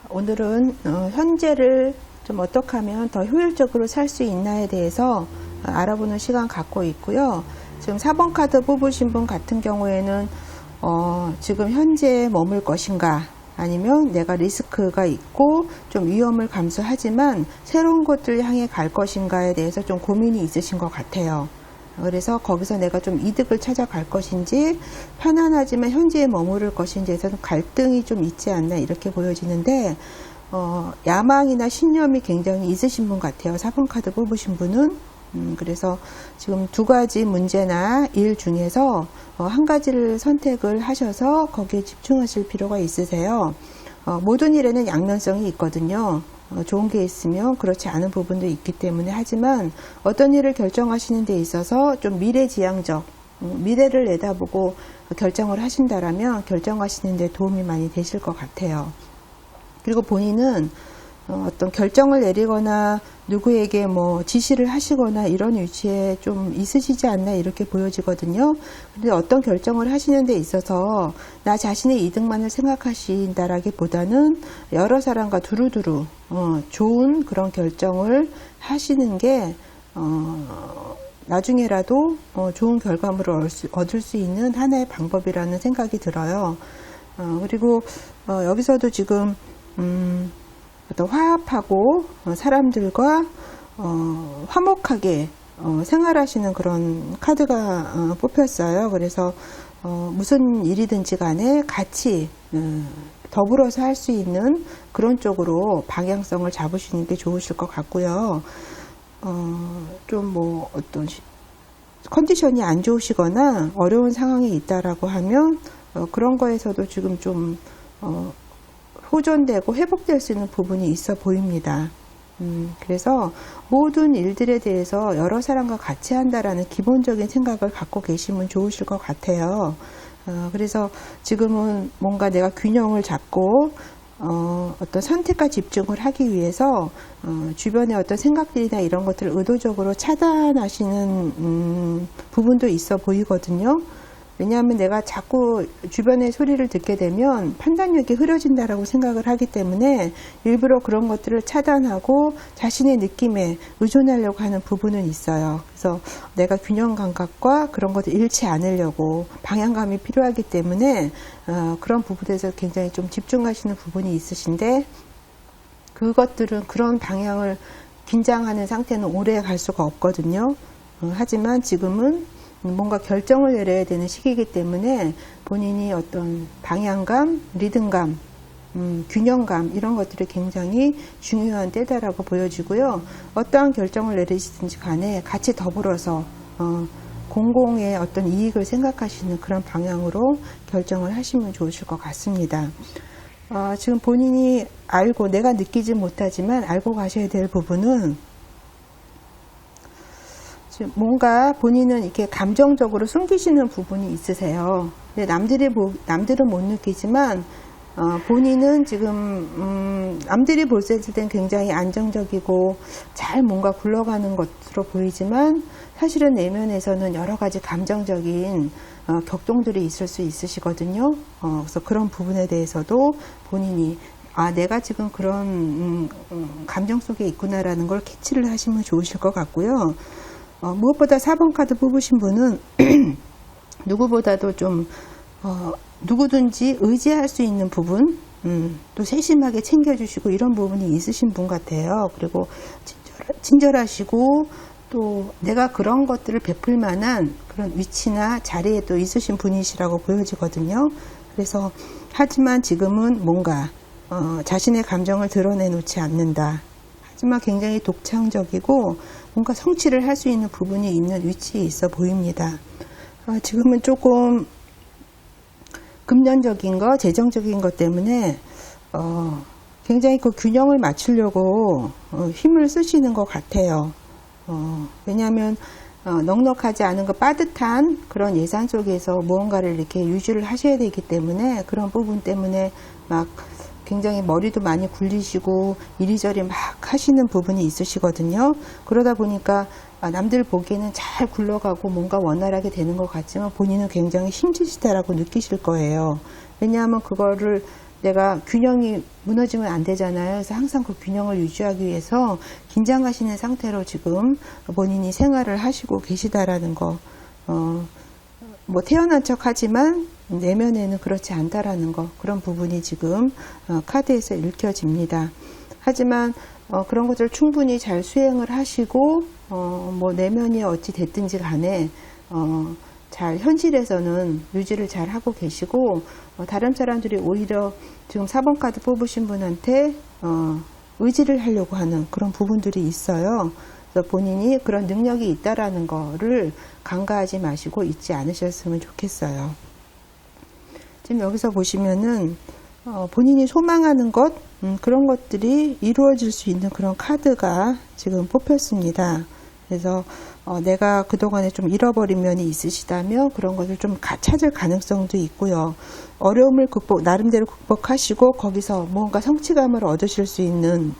오늘은 현재를 좀 어떻게 하면 더 효율적으로 살 수 있나에 대해서 알아보는 시간 갖고 있고요. 지금 4번 카드 뽑으신 분 같은 경우에는 지금 현재에 머물 것인가, 아니면 내가 리스크가 있고 좀 위험을 감수하지만 새로운 곳을 향해 갈 것인가에 대해서 좀 고민이 있으신 것 같아요. 그래서 거기서 내가 좀 이득을 찾아갈 것인지 편안하지만 현재에 머무를 것인지에서는 갈등이 좀 있지 않나 이렇게 보여지는데 야망이나 신념이 굉장히 있으신 분 같아요. 4번 카드 뽑으신 분은. 그래서 지금 두 가지 문제나 일 중에서 한 가지를 선택을 하셔서 거기에 집중하실 필요가 있으세요. 모든 일에는 양면성이 있거든요. 좋은 게 있으면 그렇지 않은 부분도 있기 때문에, 하지만 어떤 일을 결정하시는 데 있어서 좀 미래지향적, 미래를 내다보고 결정을 하신다라면 결정하시는 데 도움이 많이 되실 것 같아요. 그리고 본인은 어떤 결정을 내리거나 누구에게 뭐 지시를 하시거나 이런 위치에 좀 있으시지 않나 이렇게 보여지거든요. 근데 어떤 결정을 하시는 데 있어서 나 자신의 이득만을 생각하신다라기보다는 여러 사람과 두루두루 좋은 그런 결정을 하시는 게 나중에라도 좋은 결과물을 얻을 수 있는 하나의 방법이라는 생각이 들어요. 그리고 여기서도 지금 어떤 화합하고 사람들과 화목하게 생활하시는 그런 카드가 뽑혔어요. 그래서 무슨 일이든지 간에 같이 더불어서 할 수 있는 그런 쪽으로 방향성을 잡으시는 게 좋으실 것 같고요. 좀 뭐 어떤 컨디션이 안 좋으시거나 어려운 상황이 있다라고 하면 그런 거에서도 지금 좀 호전되고 회복될 수 있는 부분이 있어 보입니다. 그래서 모든 일들에 대해서 여러 사람과 같이 한다라는 기본적인 생각을 갖고 계시면 좋으실 것 같아요. 그래서 지금은 뭔가 내가 균형을 잡고 어떤 선택과 집중을 하기 위해서 주변의 어떤 생각들이나 이런 것들을 의도적으로 차단하시는 부분도 있어 보이거든요. 왜냐하면 내가 자꾸 주변의 소리를 듣게 되면 판단력이 흐려진다라고 생각을 하기 때문에 일부러 그런 것들을 차단하고 자신의 느낌에 의존하려고 하는 부분은 있어요. 그래서 내가 균형 감각과 그런 것을 잃지 않으려고 방향감이 필요하기 때문에 그런 부분에서 굉장히 좀 집중하시는 부분이 있으신데, 그것들은 그런 방향을 긴장하는 상태는 오래 갈 수가 없거든요. 하지만 지금은 뭔가 결정을 내려야 되는 시기이기 때문에 본인이 어떤 방향감, 리듬감, 균형감 이런 것들이 굉장히 중요한 때다라고 보여지고요. 어떠한 결정을 내리시든지 간에 같이 더불어서 공공의 어떤 이익을 생각하시는 그런 방향으로 결정을 하시면 좋으실 것 같습니다. 지금 본인이 알고, 내가 느끼지 못하지만 알고 가셔야 될 부분은, 뭔가 본인은 이렇게 감정적으로 숨기시는 부분이 있으세요. 근데 남들은 못 느끼지만, 본인은 지금, 남들이 볼 때는 굉장히 안정적이고 잘 뭔가 굴러가는 것으로 보이지만, 사실은 내면에서는 여러 가지 감정적인 격동들이 있을 수 있으시거든요. 그래서 그런 부분에 대해서도 본인이 내가 지금 그런 감정 속에 있구나라는 걸 캐치를 하시면 좋으실 것 같고요. 무엇보다 4번 카드 뽑으신 분은 누구보다도 좀 누구든지 의지할 수 있는 부분, 또 세심하게 챙겨주시고 이런 부분이 있으신 분 같아요. 그리고 친절하시고 또 내가 그런 것들을 베풀 만한 그런 위치나 자리에 또 있으신 분이시라고 보여지거든요. 그래서 하지만 지금은 뭔가 자신의 감정을 드러내놓지 않는다. 하지만 굉장히 독창적이고 뭔가 성취를 할 수 있는 부분이 있는 위치에 있어 보입니다. 지금은 조금 금전적인 것, 재정적인 것 때문에 굉장히 그 균형을 맞추려고 힘을 쓰시는 것 같아요. 왜냐하면 넉넉하지 않은 그 빠듯한 그런 예산 속에서 무언가를 이렇게 유지를 하셔야 되기 때문에 그런 부분 때문에 막 굉장히 머리도 많이 굴리시고 이리저리 막 하시는 부분이 있으시거든요. 그러다 보니까 남들 보기에는 잘 굴러가고 뭔가 원활하게 되는 것 같지만 본인은 굉장히 힘드시다라고 느끼실 거예요. 왜냐하면 그거를 내가 균형이 무너지면 안 되잖아요. 그래서 항상 그 균형을 유지하기 위해서 긴장하시는 상태로 지금 본인이 생활을 하시고 계시다라는 거, 뭐 태어난 척 하지만 내면에는 그렇지 않다라는 거, 그런 부분이 지금 카드에서 읽혀집니다. 하지만 그런 것을 충분히 잘 수행을 하시고 뭐 내면이 어찌 됐든지 간에 잘 현실에서는 유지를 잘 하고 계시고 다른 사람들이 오히려 지금 4번 카드 뽑으신 분한테 의지를 하려고 하는 그런 부분들이 있어요. 그래서 본인이 그런 능력이 있다라는 거를 간과하지 마시고 잊지 않으셨으면 좋겠어요. 지금 여기서 보시면은 본인이 소망하는 것, 그런 것들이 이루어질 수 있는 그런 카드가 지금 뽑혔습니다. 그래서 내가 그동안에 좀 잃어버린 면이 있으시다면 그런 것을 좀 찾을 가능성도 있고요. 어려움을 나름대로 극복하시고 거기서 뭔가 성취감을 얻으실 수 있는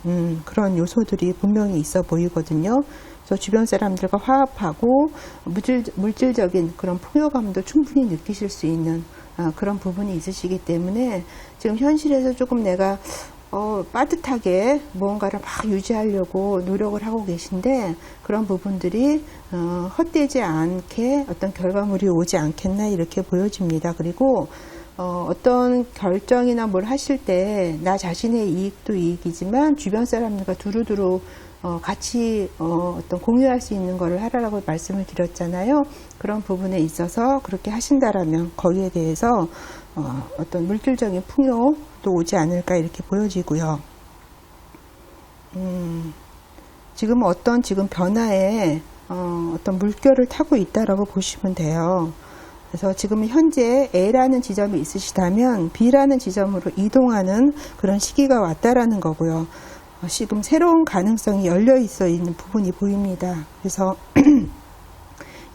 그런 요소들이 분명히 있어 보이거든요. 그래서 주변 사람들과 화합하고 물질적인 그런 풍요감도 충분히 느끼실 수 있는 그런 부분이 있으시기 때문에 지금 현실에서 조금 내가 빠듯하게 무언가를 막 유지하려고 노력을 하고 계신데 그런 부분들이 헛되지 않게 어떤 결과물이 오지 않겠나 이렇게 보여집니다. 그리고 어떤 결정이나 뭘 하실 때 나 자신의 이익도 이익이지만 주변 사람들과 두루두루 같이 어떤 공유할 수 있는 거를 하라고 말씀을 드렸잖아요. 그런 부분에 있어서 그렇게 하신다라면 거기에 대해서 어떤 물질적인 풍요도 오지 않을까 이렇게 보여지고요. 지금 어떤 변화에 어떤 물결을 타고 있다라고 보시면 돼요. 그래서 지금 현재 A라는 지점이 있으시다면 B라는 지점으로 이동하는 그런 시기가 왔다라는 거고요. 지금 새로운 가능성이 열려 있어 있는 부분이 보입니다. 그래서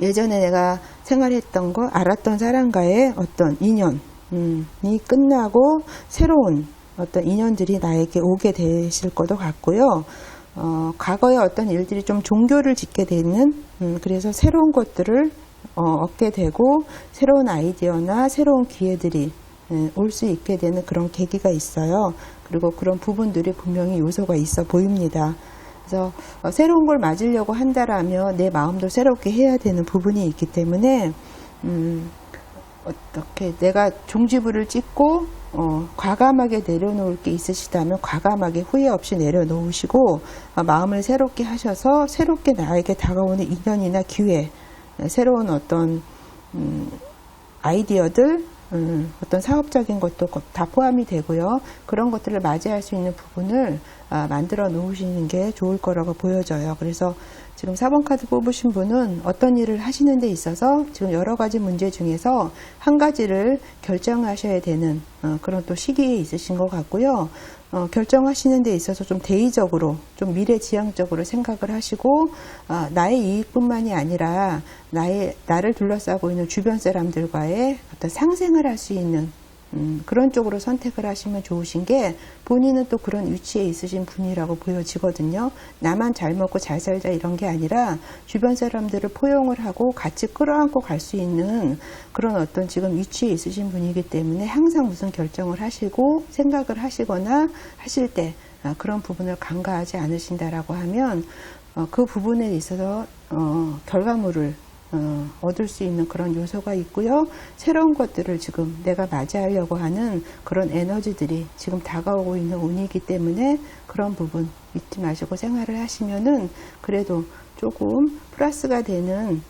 예전에 내가 생활했던 거, 알았던 사람과의 어떤 인연이 끝나고 새로운 어떤 인연들이 나에게 오게 되실 것도 같고요. 과거의 어떤 일들이 좀 종교를 짓게 되는, 그래서 새로운 것들을 얻게 되고 새로운 아이디어나 새로운 기회들이 올 수 있게 되는 그런 계기가 있어요. 그리고 그런 부분들이 분명히 요소가 있어 보입니다. 그래서 새로운 걸 맞으려고 한다라면 내 마음도 새롭게 해야 되는 부분이 있기 때문에 어떻게 내가 종지부를 찍고 과감하게 내려놓을 게 있으시다면 과감하게 후회 없이 내려놓으시고 마음을 새롭게 하셔서 새롭게 나에게 다가오는 인연이나 기회, 새로운 어떤 아이디어들, 어떤 사업적인 것도 다 포함이 되고요. 그런 것들을 맞이할 수 있는 부분을 만들어 놓으시는 게 좋을 거라고 보여져요. 그래서 지금 4번 카드 뽑으신 분은 어떤 일을 하시는 데 있어서 지금 여러 가지 문제 중에서 한 가지를 결정하셔야 되는 그런 또 시기에 있으신 것 같고요. 결정하시는 데 있어서 좀 대의적으로, 좀 미래지향적으로 생각을 하시고 나의 이익뿐만이 아니라 나를 둘러싸고 있는 주변 사람들과의 어떤 상생을 할 수 있는 그런 쪽으로 선택을 하시면 좋으신 게 본인은 또 그런 위치에 있으신 분이라고 보여지거든요. 나만 잘 먹고 잘 살자 이런 게 아니라 주변 사람들을 포용을 하고 같이 끌어안고 갈 수 있는 그런 어떤 지금 위치에 있으신 분이기 때문에 항상 무슨 결정을 하시고 생각을 하시거나 하실 때 그런 부분을 간과하지 않으신다라고 하면 그 부분에 있어서 결과물을 얻을 수 있는 그런 요소가 있고요. 새로운 것들을 지금 내가 맞이하려고 하는 그런 에너지들이 지금 다가오고 있는 운이기 때문에 그런 부분 잊지 마시고 생활을 하시면은 그래도 조금 플러스가 되는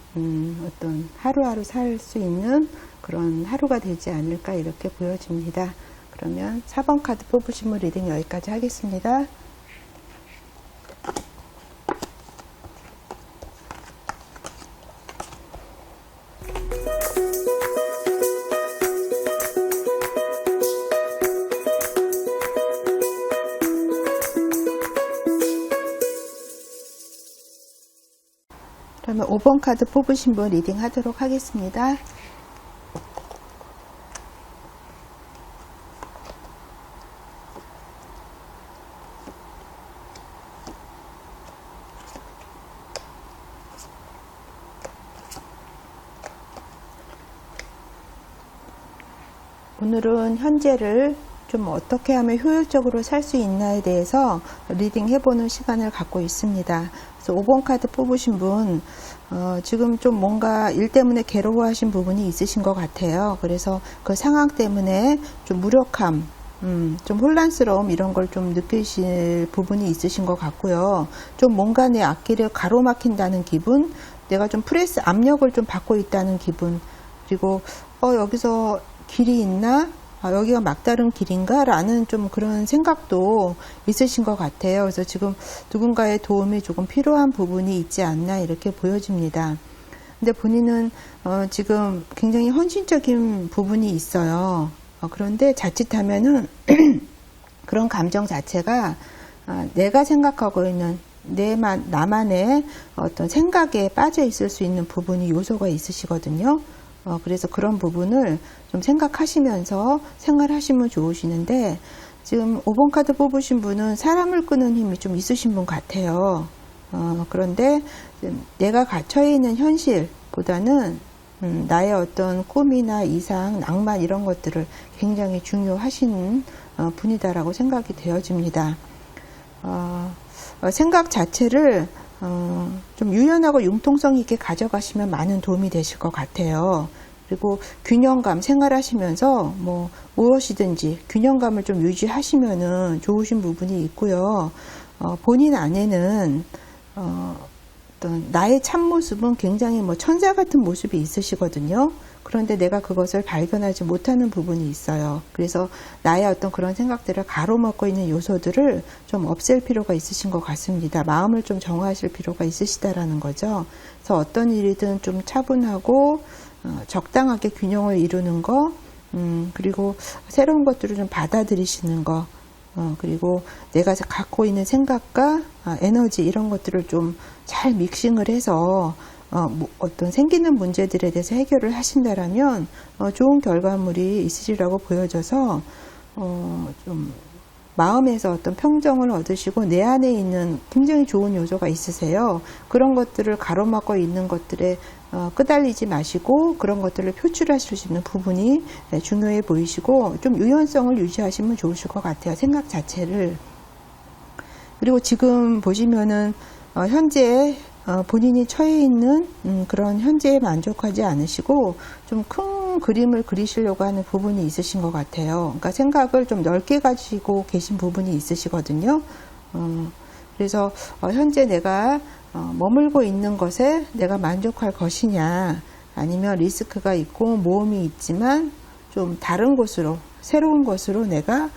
어떤 하루하루 살 수 있는 그런 하루가 되지 않을까 이렇게 보여집니다. 그러면 4번 카드 뽑으신 분 리딩 여기까지 하겠습니다. 그러면 5번 카드 뽑으신 분 리딩 하도록 하겠습니다. 오늘은 현재를 좀 어떻게 하면 효율적으로 살 수 있나에 대해서 리딩 해보는 시간을 갖고 있습니다. 그래서 5번 카드 뽑으신 분 지금 좀 뭔가 일 때문에 괴로워하신 부분이 있으신 것 같아요. 그래서 그 상황 때문에 좀 무력함, 좀 혼란스러움 이런 걸 좀 느끼실 부분이 있으신 것 같고요. 좀 뭔가 내 앞길을 가로막힌다는 기분, 내가 좀 프레스 압력을 좀 받고 있다는 기분, 그리고 여기서 길이 있나? 여기가 막다른 길인가? 라는 좀 그런 생각도 있으신 것 같아요. 그래서 지금 누군가의 도움이 조금 필요한 부분이 있지 않나 이렇게 보여집니다. 근데 본인은 지금 굉장히 헌신적인 부분이 있어요. 그런데 자칫하면은 그런 감정 자체가 내가 생각하고 있는 나만의 어떤 생각에 빠져 있을 수 있는 부분이 요소가 있으시거든요. 그래서 그런 부분을 좀 생각하시면서 생활하시면 좋으시는데 지금 5번 카드 뽑으신 분은 사람을 끄는 힘이 좀 있으신 분 같아요. 그런데 내가 갇혀있는 현실보다는 나의 어떤 꿈이나 이상, 낭만 이런 것들을 굉장히 중요하신 분이다라고 생각이 되어집니다. 생각 자체를 좀 유연하고 융통성 있게 가져가시면 많은 도움이 되실 것 같아요. 그리고 균형감 생활하시면서 무엇이든지 균형감을 좀 유지하시면은 좋으신 부분이 있고요. 본인 안에는 어떤 나의 참모습은 굉장히 천사 같은 모습이 있으시거든요. 그런데 내가 그것을 발견하지 못하는 부분이 있어요. 그래서 나의 어떤 그런 생각들을 가로막고 있는 요소들을 좀 없앨 필요가 있으신 것 같습니다. 마음을 좀 정화하실 필요가 있으시다라는 거죠. 그래서 어떤 일이든 좀 차분하고 적당하게 균형을 이루는 거, 그리고 새로운 것들을 좀 받아들이시는 거, 그리고 내가 갖고 있는 생각과 에너지 이런 것들을 좀 잘 믹싱을 해서 어떤 생기는 문제들에 대해서 해결을 하신다라면 좋은 결과물이 있으리라고 보여져서 좀 마음에서 어떤 평정을 얻으시고 내 안에 있는 굉장히 좋은 요소가 있으세요. 그런 것들을 가로막고 있는 것들에 끄달리지 마시고 그런 것들을 표출하실 수 있는 부분이 중요해 보이시고 좀 유연성을 유지하시면 좋으실 것 같아요. 생각 자체를. 그리고 지금 보시면은 현재 본인이 처해 있는 그런 현재에 만족하지 않으시고 좀 큰 그림을 그리시려고 하는 부분이 있으신 것 같아요. 그러니까 생각을 좀 넓게 가지고 계신 부분이 있으시거든요. 그래서 현재 내가 머물고 있는 것에 내가 만족할 것이냐, 아니면 리스크가 있고 모험이 있지만 좀 다른 곳으로, 새로운 곳으로 내가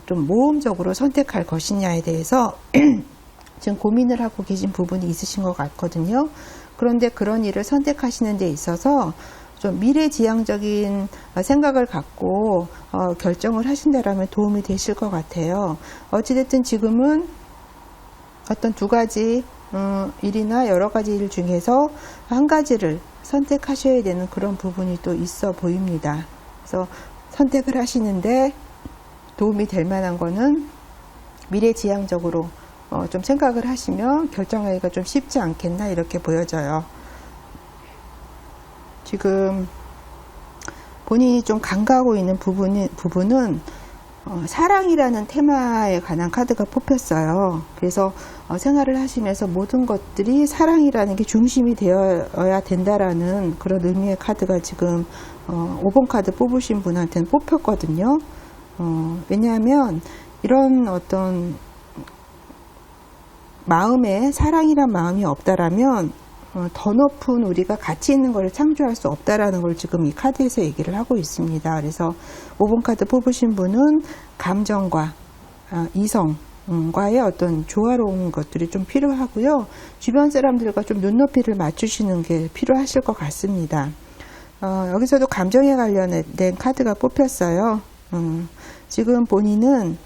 좀 모험적으로 선택할 것이냐에 대해서 지금 고민을 하고 계신 부분이 있으신 것 같거든요. 그런데 그런 일을 선택하시는 데 있어서 좀 미래지향적인 생각을 갖고 결정을 하신다라면 도움이 되실 것 같아요. 어찌됐든 지금은 어떤 두 가지 일이나 여러 가지 일 중에서 한 가지를 선택하셔야 되는 그런 부분이 또 있어 보입니다. 그래서 선택을 하시는데 도움이 될 만한 거는 미래지향적으로 좀 생각을 하시면 결정하기가 좀 쉽지 않겠나 이렇게 보여져요. 지금 본인이 좀 간과하고 있는 부분은 사랑이라는 테마에 관한 카드가 뽑혔어요. 그래서 생활을 하시면서 모든 것들이 사랑이라는 게 중심이 되어야 된다라는 그런 의미의 카드가 지금 5번 카드 뽑으신 분한테는 뽑혔거든요. 왜냐하면 이런 어떤 마음에 사랑이란 마음이 없다라면 더 높은 우리가 가치 있는 것을 창조할 수 없다라는 걸 지금 이 카드에서 얘기를 하고 있습니다. 그래서 5번 카드 뽑으신 분은 감정과 이성과의 어떤 조화로운 것들이 좀 필요하고요. 주변 사람들과 좀 눈높이를 맞추시는 게 필요하실 것 같습니다. 여기서도 감정에 관련된 카드가 뽑혔어요. 지금 본인은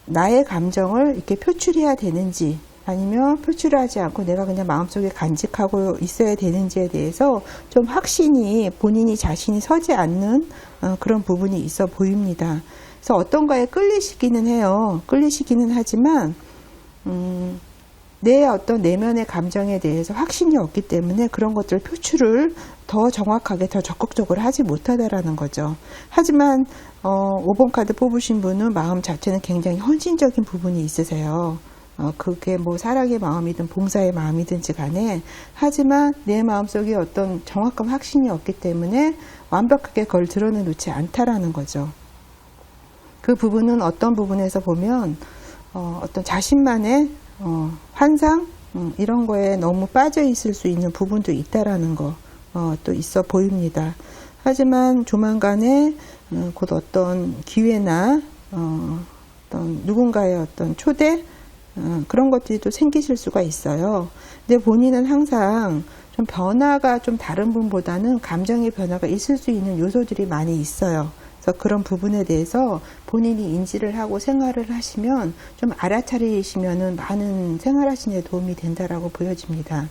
나의 감정을 이렇게 표출해야 되는지 아니면 표출하지 않고 내가 그냥 마음속에 간직하고 있어야 되는지에 대해서 좀 확신이 본인이 자신이 서지 않는 그런 부분이 있어 보입니다. 그래서 어떤가에 끌리시기는 해요. 끌리시기는 하지만 내 어떤 내면의 감정에 대해서 확신이 없기 때문에 그런 것들 표출을 더 정확하게 더 적극적으로 하지 못하다라는 거죠. 하지만 5번 카드 뽑으신 분은 마음 자체는 굉장히 헌신적인 부분이 있으세요. 그게 뭐 사랑의 마음이든 봉사의 마음이든지 간에, 하지만 내 마음속에 어떤 정확한 확신이 없기 때문에 완벽하게 그걸 드러내놓지 않다라는 거죠. 그 부분은 어떤 부분에서 보면 어떤 자신만의 환상 이런 거에 너무 빠져 있을 수 있는 부분도 있다라는 거 또 있어 보입니다. 하지만 조만간에 곧 어떤 기회나 어떤 누군가의 어떤 초대 그런 것들이 또 생기실 수가 있어요. 근데 본인은 항상 좀 변화가 좀 다른 분보다는 감정의 변화가 있을 수 있는 요소들이 많이 있어요. 그래서 그런 부분에 대해서 본인이 인지를 하고 생활을 하시면 좀 알아차리시면은 많은 생활하시는 데 도움이 된다라고 보여집니다.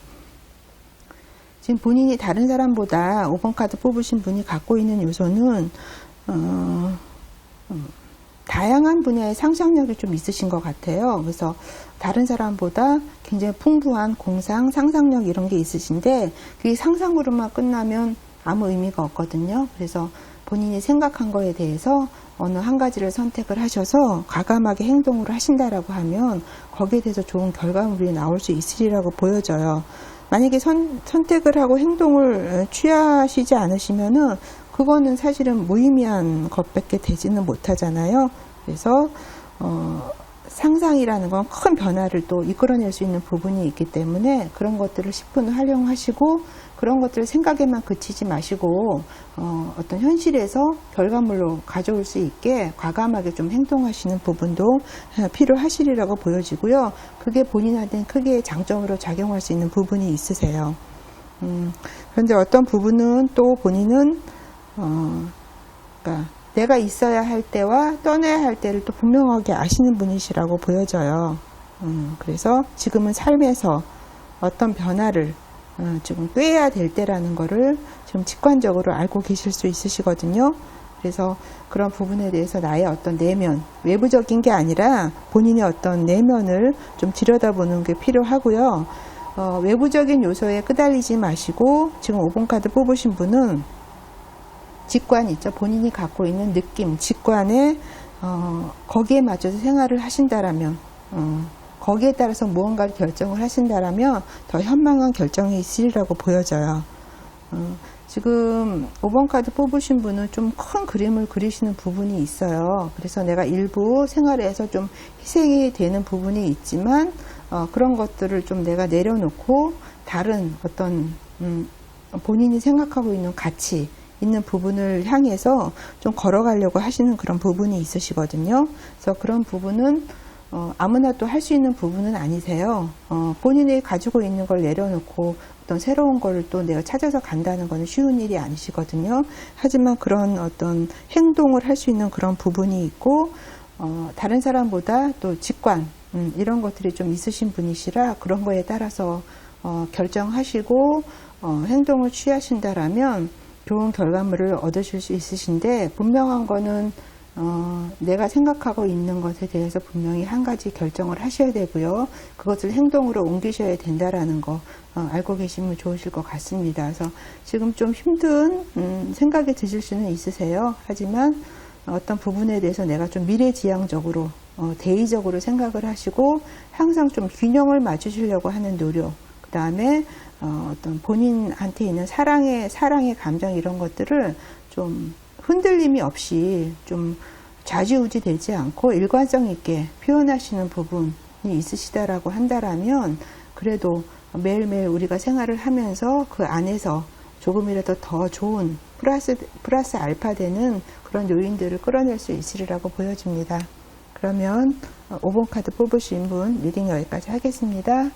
지금 본인이 다른 사람보다 5번 카드 뽑으신 분이 갖고 있는 요소는 다양한 분야의 상상력이 좀 있으신 것 같아요. 그래서 다른 사람보다 굉장히 풍부한 공상, 상상력 이런 게 있으신데 그게 상상으로만 끝나면 아무 의미가 없거든요. 그래서 본인이 생각한 거에 대해서 어느 한 가지를 선택을 하셔서 과감하게 행동을 하신다라고 하면 거기에 대해서 좋은 결과물이 나올 수 있으리라고 보여져요. 만약에 선택을 하고 행동을 취하시지 않으시면은 그거는 사실은 무의미한 것밖에 되지는 못하잖아요. 그래서 상상이라는 건 큰 변화를 또 이끌어낼 수 있는 부분이 있기 때문에 그런 것들을 10분 활용하시고 그런 것들을 생각에만 그치지 마시고 어떤 현실에서 결과물로 가져올 수 있게 과감하게 좀 행동하시는 부분도 필요하시리라고 보여지고요. 그게 본인한테는 크게 장점으로 작용할 수 있는 부분이 있으세요. 그런데 어떤 부분은 또 본인은 그러니까 내가 있어야 할 때와 떠나야 할 때를 또 분명하게 아시는 분이시라고 보여져요. 그래서 지금은 삶에서 어떤 변화를 지금 꾀해야 될 때라는 거를 지금 직관적으로 알고 계실 수 있으시거든요. 그래서 그런 부분에 대해서 나의 어떤 내면, 외부적인 게 아니라 본인의 어떤 내면을 좀 들여다보는 게 필요하고요. 외부적인 요소에 끄달리지 마시고, 지금 5번 카드 뽑으신 분은 직관 있죠. 본인이 갖고 있는 느낌, 직관에 거기에 맞춰서 생활을 하신다라면, 거기에 따라서 무언가를 결정을 하신다라면 더 현명한 결정이 있으리라고 보여져요. 지금 5번 카드 뽑으신 분은 좀 큰 그림을 그리시는 부분이 있어요. 그래서 내가 일부 생활에서 좀 희생이 되는 부분이 있지만 그런 것들을 좀 내가 내려놓고 다른 어떤 본인이 생각하고 있는 가치 있는 부분을 향해서 좀 걸어가려고 하시는 그런 부분이 있으시거든요. 그래서 그런 부분은 아무나 또 할 수 있는 부분은 아니세요. 본인이 가지고 있는 걸 내려놓고 어떤 새로운 걸 또 내가 찾아서 간다는 것은 쉬운 일이 아니시거든요. 하지만 그런 어떤 행동을 할 수 있는 그런 부분이 있고, 다른 사람보다 또 직관, 이런 것들이 좀 있으신 분이시라 그런 거에 따라서 결정하시고 행동을 취하신다라면 좋은 결과물을 얻으실 수 있으신데, 분명한 거는 내가 생각하고 있는 것에 대해서 분명히 한 가지 결정을 하셔야 되고요. 그것을 행동으로 옮기셔야 된다라는 거 알고 계시면 좋으실 것 같습니다. 그래서 지금 좀 힘든 생각이 드실 수는 있으세요. 하지만 어떤 부분에 대해서 내가 좀 미래지향적으로 대의적으로 생각을 하시고 항상 좀 균형을 맞추시려고 하는 노력, 그 다음에 어떤 본인한테 있는 사랑의 감정 이런 것들을 좀 흔들림이 없이 좀 좌지우지 되지 않고 일관성 있게 표현하시는 부분이 있으시다라고 한다라면, 그래도 매일매일 우리가 생활을 하면서 그 안에서 조금이라도 더 좋은 플러스 알파 되는 그런 요인들을 끌어낼 수 있으리라고 보여집니다. 그러면 5번 카드 뽑으신 분 리딩 여기까지 하겠습니다.